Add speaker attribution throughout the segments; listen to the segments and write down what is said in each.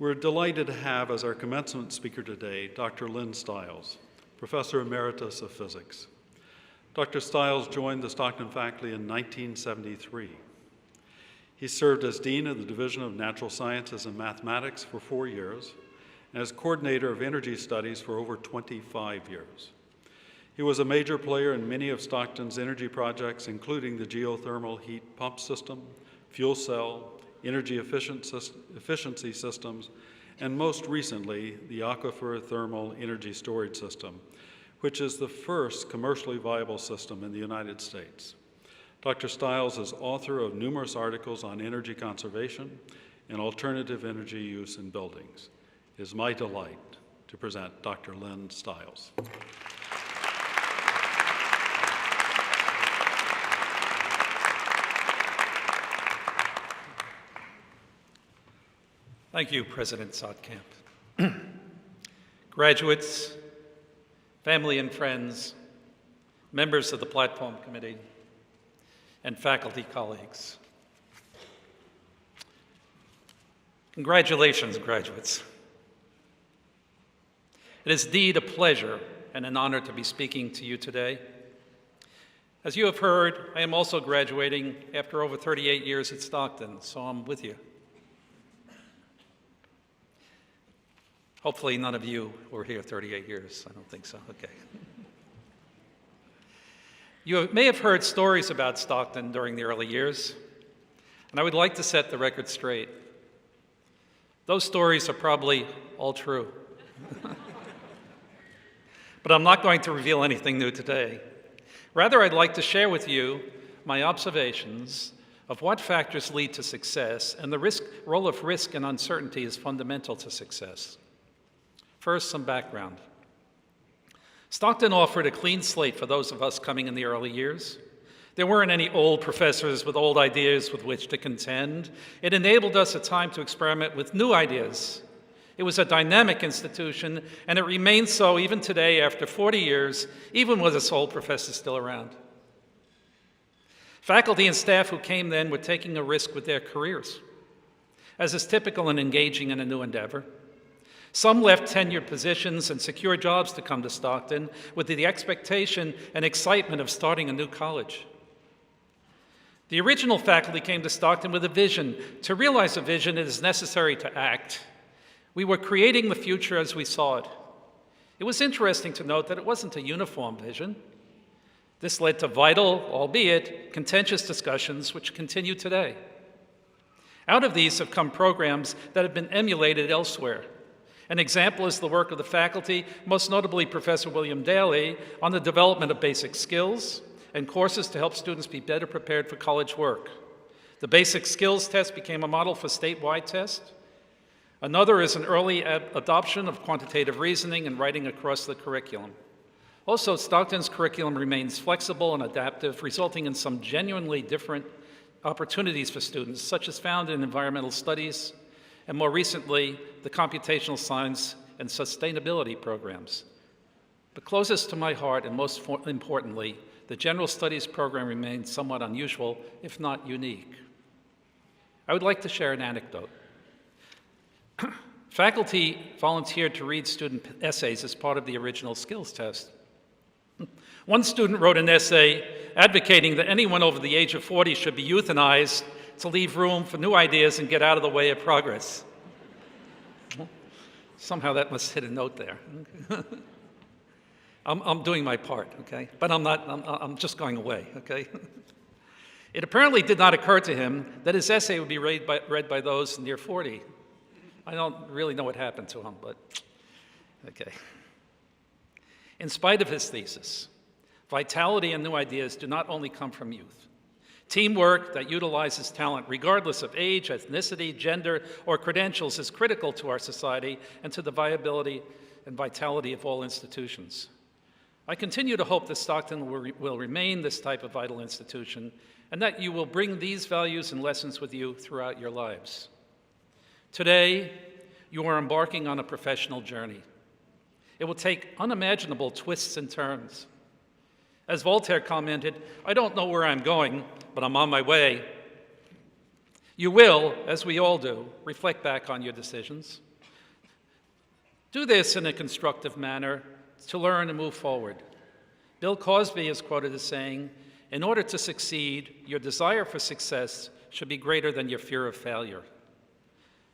Speaker 1: We're delighted to have as our commencement speaker today Dr. Lynn Stiles, Professor Emeritus of Physics. Dr. Stiles joined the Stockton faculty in 1973. He served as Dean of the Division of Natural Sciences and Mathematics for 4 years and as Coordinator of Energy Studies for over 25 years. He was a major player in many of Stockton's energy projects, including the geothermal heat pump system, fuel cell, energy efficiency systems, and most recently, the aquifer thermal energy storage system, which is the first commercially viable system in the United States. Dr. Stiles is author of numerous articles on energy conservation and alternative energy use in buildings. It is my delight to present Dr. Lynn Stiles.
Speaker 2: Thank you, President Stottkamp. Graduates, family and friends, members of the Platform Committee, and faculty colleagues. Congratulations, graduates. It is indeed a pleasure and an honor to be speaking to you today. As you have heard, I am also graduating after over 38 years at Stockton, so I'm with you. Hopefully none of you were here 38 years. I don't think so. Okay. You may have heard stories about Stockton during the early years, and I would like to set the record straight. Those stories are probably all true. But I'm not going to reveal anything new today. Rather, I'd like to share with you my observations of what factors lead to success, and the role of risk and uncertainty is fundamental to success. First, some background. Stockton offered a clean slate for those of us coming in the early years. There weren't any old professors with old ideas with which to contend. It enabled us a time to experiment with new ideas. It was a dynamic institution, and it remains so even today after 40 years, even with us old professors still around. Faculty and staff who came then were taking a risk with their careers, as is typical in engaging in a new endeavor. Some left tenured positions and secure jobs to come to Stockton with the expectation and excitement of starting a new college. The original faculty came to Stockton with a vision. To realize a vision, it is necessary to act. We were creating the future as we saw it. It was interesting to note that it wasn't a uniform vision. This led to vital, albeit contentious discussions which continue today. Out of these have come programs that have been emulated elsewhere. An example is the work of the faculty, most notably Professor William Daly, on the development of basic skills and courses to help students be better prepared for college work. The basic skills test became a model for statewide tests. Another is an early adoption of quantitative reasoning and writing across the curriculum. Also, Stockton's curriculum remains flexible and adaptive, resulting in some genuinely different opportunities for students, such as found in environmental studies, and more recently, the computational science and sustainability programs. But closest to my heart, and most importantly, the general studies program remains somewhat unusual, if not unique. I would like to share an anecdote. Faculty volunteered to read student essays as part of the original skills test. One student wrote an essay advocating that anyone over the age of 40 should be euthanized to leave room for new ideas and get out of the way of progress. Somehow that must hit a note there. I'm doing my part, okay? But I'm just going away, okay? It apparently did not occur to him that his essay would be read by those near 40. I don't really know what happened to him, but okay. In spite of his thesis, vitality and new ideas do not only come from youth. Teamwork that utilizes talent, regardless of age, ethnicity, gender, or credentials, is critical to our society and to the viability and vitality of all institutions. I continue to hope that Stockton will remain this type of vital institution and that you will bring these values and lessons with you throughout your lives. Today, you are embarking on a professional journey. It will take unimaginable twists and turns. As Voltaire commented, "I don't know where I'm going, but I'm on my way." You will, as we all do, reflect back on your decisions. Do this in a constructive manner to learn and move forward. Bill Cosby is quoted as saying, "In order to succeed, your desire for success should be greater than your fear of failure."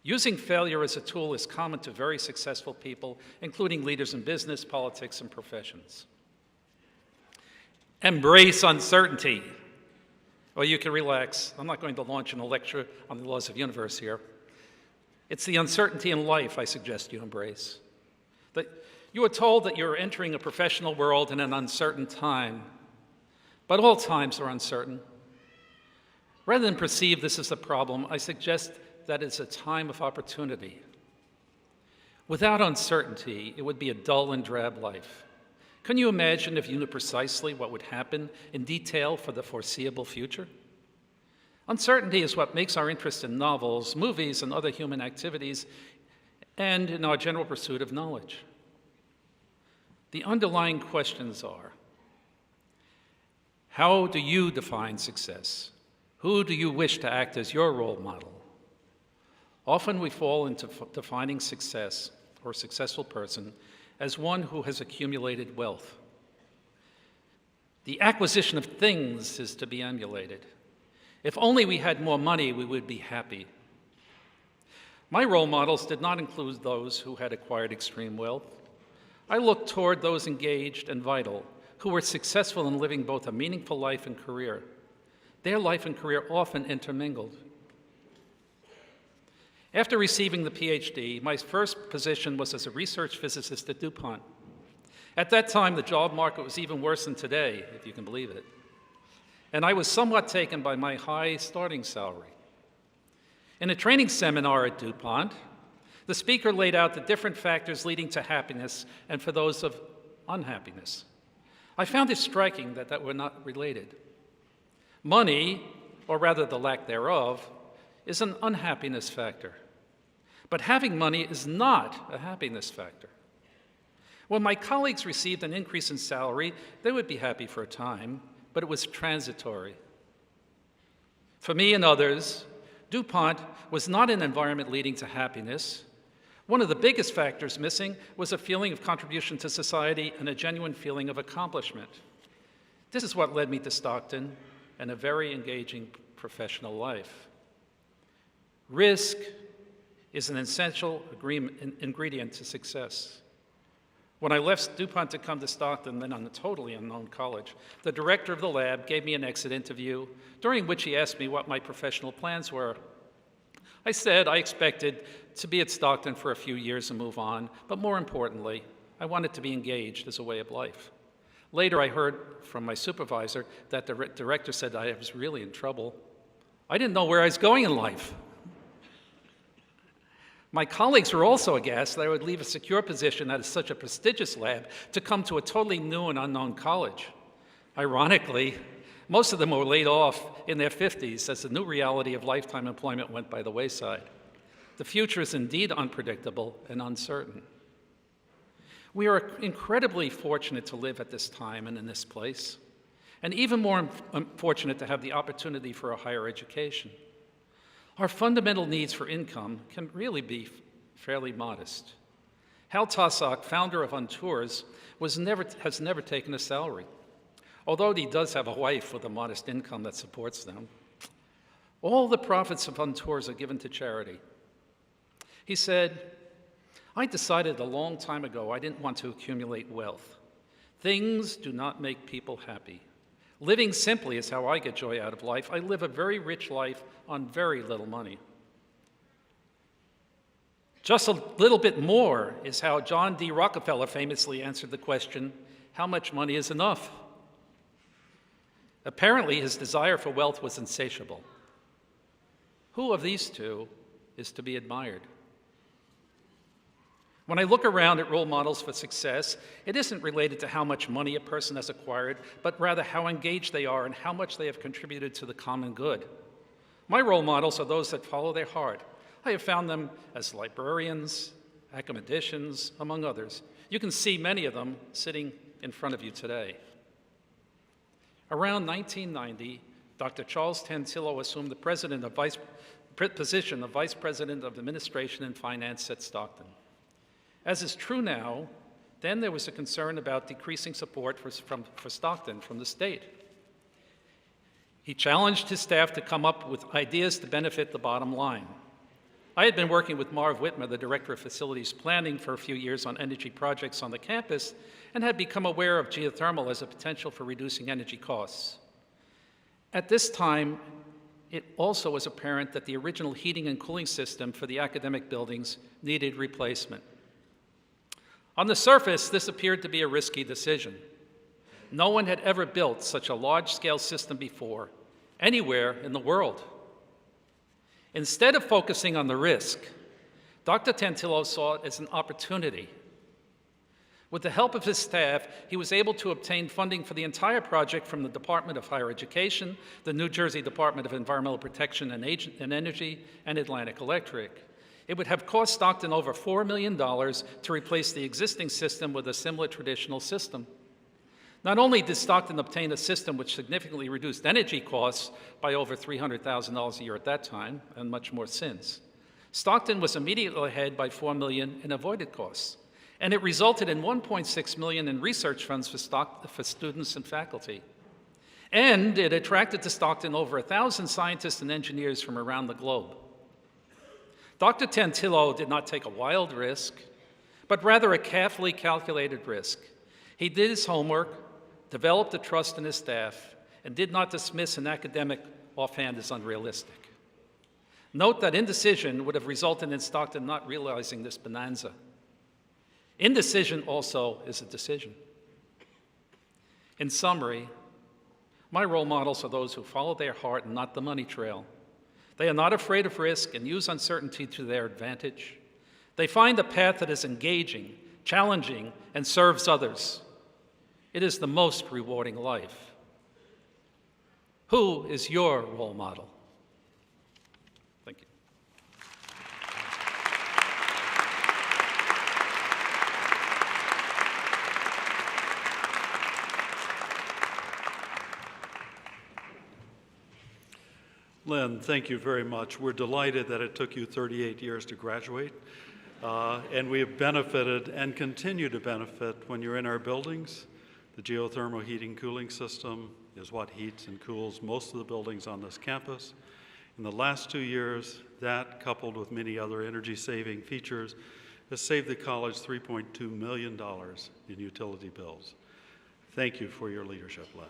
Speaker 2: Using failure as a tool is common to very successful people, including leaders in business, politics, and professions. Embrace uncertainty. Or you can relax. I'm not going to launch a lecture on the laws of the universe here. It's the uncertainty in life I suggest you embrace. That you are told that you're entering a professional world in an uncertain time, but all times are uncertain. Rather than perceive this as a problem, I suggest that it's a time of opportunity. Without uncertainty, it would be a dull and drab life. Can you imagine if you knew precisely what would happen in detail for the foreseeable future? Uncertainty is what makes our interest in novels, movies, and other human activities, and in our general pursuit of knowledge. The underlying questions are, how do you define success? Who do you wish to act as your role model? Often we fall into defining success or a successful person as one who has accumulated wealth. The acquisition of things is to be emulated. If only we had more money, we would be happy. My role models did not include those who had acquired extreme wealth. I looked toward those engaged and vital, who were successful in living both a meaningful life and career. Their life and career often intermingled. After receiving the PhD, my first position was as a research physicist at DuPont. At that time, the job market was even worse than today, if you can believe it. And I was somewhat taken by my high starting salary. In a training seminar at DuPont, the speaker laid out the different factors leading to happiness and for those of unhappiness. I found it striking that were not related. Money, or rather the lack thereof, is an unhappiness factor. But having money is not a happiness factor. When my colleagues received an increase in salary, they would be happy for a time, but it was transitory. For me and others, DuPont was not an environment leading to happiness. One of the biggest factors missing was a feeling of contribution to society and a genuine feeling of accomplishment. This is what led me to Stockton and a very engaging professional life. Risk is an essential ingredient to success. When I left DuPont to come to Stockton, then on a totally unknown college, the director of the lab gave me an exit interview, during which he asked me what my professional plans were. I said I expected to be at Stockton for a few years and move on, but more importantly, I wanted to be engaged as a way of life. Later, I heard from my supervisor that the director said I was really in trouble. I didn't know where I was going in life. My colleagues were also aghast that I would leave a secure position at such a prestigious lab to come to a totally new and unknown college. Ironically, most of them were laid off in their 50s as the new reality of lifetime employment went by the wayside. The future is indeed unpredictable and uncertain. We are incredibly fortunate to live at this time and in this place, and even more fortunate to have the opportunity for a higher education. Our fundamental needs for income can really be fairly modest. Hal Tossack, founder of Untours, has never taken a salary, although he does have a wife with a modest income that supports them. All the profits of Untours are given to charity. He said, I decided a long time ago I didn't want to accumulate wealth. Things do not make people happy. Living simply is how I get joy out of life. I live a very rich life on very little money. Just a little bit more is how John D. Rockefeller famously answered the question, how much money is enough? Apparently, his desire for wealth was insatiable. Who of these two is to be admired? When I look around at role models for success, it isn't related to how much money a person has acquired, but rather how engaged they are and how much they have contributed to the common good. My role models are those that follow their heart. I have found them as librarians, academicians, among others. You can see many of them sitting in front of you today. Around 1990, Dr. Charles Tantillo assumed the position of Vice President of Administration and Finance at Stockton. As is true now, then there was a concern about decreasing support for Stockton from the state. He challenged his staff to come up with ideas to benefit the bottom line. I had been working with Marv Whitmer, the Director of Facilities Planning, for a few years on energy projects on the campus and had become aware of geothermal as a potential for reducing energy costs. At this time, it also was apparent that the original heating and cooling system for the academic buildings needed replacement. On the surface, this appeared to be a risky decision. No one had ever built such a large-scale system before, anywhere in the world. Instead of focusing on the risk, Dr. Tantillo saw it as an opportunity. With the help of his staff, he was able to obtain funding for the entire project from the Department of Higher Education, the New Jersey Department of Environmental Protection and Energy, and Atlantic Electric. It would have cost Stockton over $4 million to replace the existing system with a similar traditional system. Not only did Stockton obtain a system which significantly reduced energy costs by over $300,000 a year at that time, and much more since, Stockton was immediately ahead by $4 million in avoided costs. And it resulted in $1.6 million in research funds for students and faculty. And it attracted to Stockton over 1,000 scientists and engineers from around the globe. Dr. Tantillo did not take a wild risk, but rather a carefully calculated risk. He did his homework, developed a trust in his staff, and did not dismiss an academic offhand as unrealistic. Note that indecision would have resulted in Stockton not realizing this bonanza. Indecision also is a decision. In summary, my role models are those who follow their heart and not the money trail. They are not afraid of risk and use uncertainty to their advantage. They find a path that is engaging, challenging, and serves others. It is the most rewarding life. Who is your role model? Thank you.
Speaker 1: Lynn, thank you very much. We're delighted that it took you 38 years to graduate, and we have benefited and continue to benefit when you're in our buildings. The geothermal heating cooling system is what heats and cools most of the buildings on this campus. In the last 2 years, that, coupled with many other energy-saving features, has saved the college $3.2 million in utility bills. Thank you for your leadership, Lynn.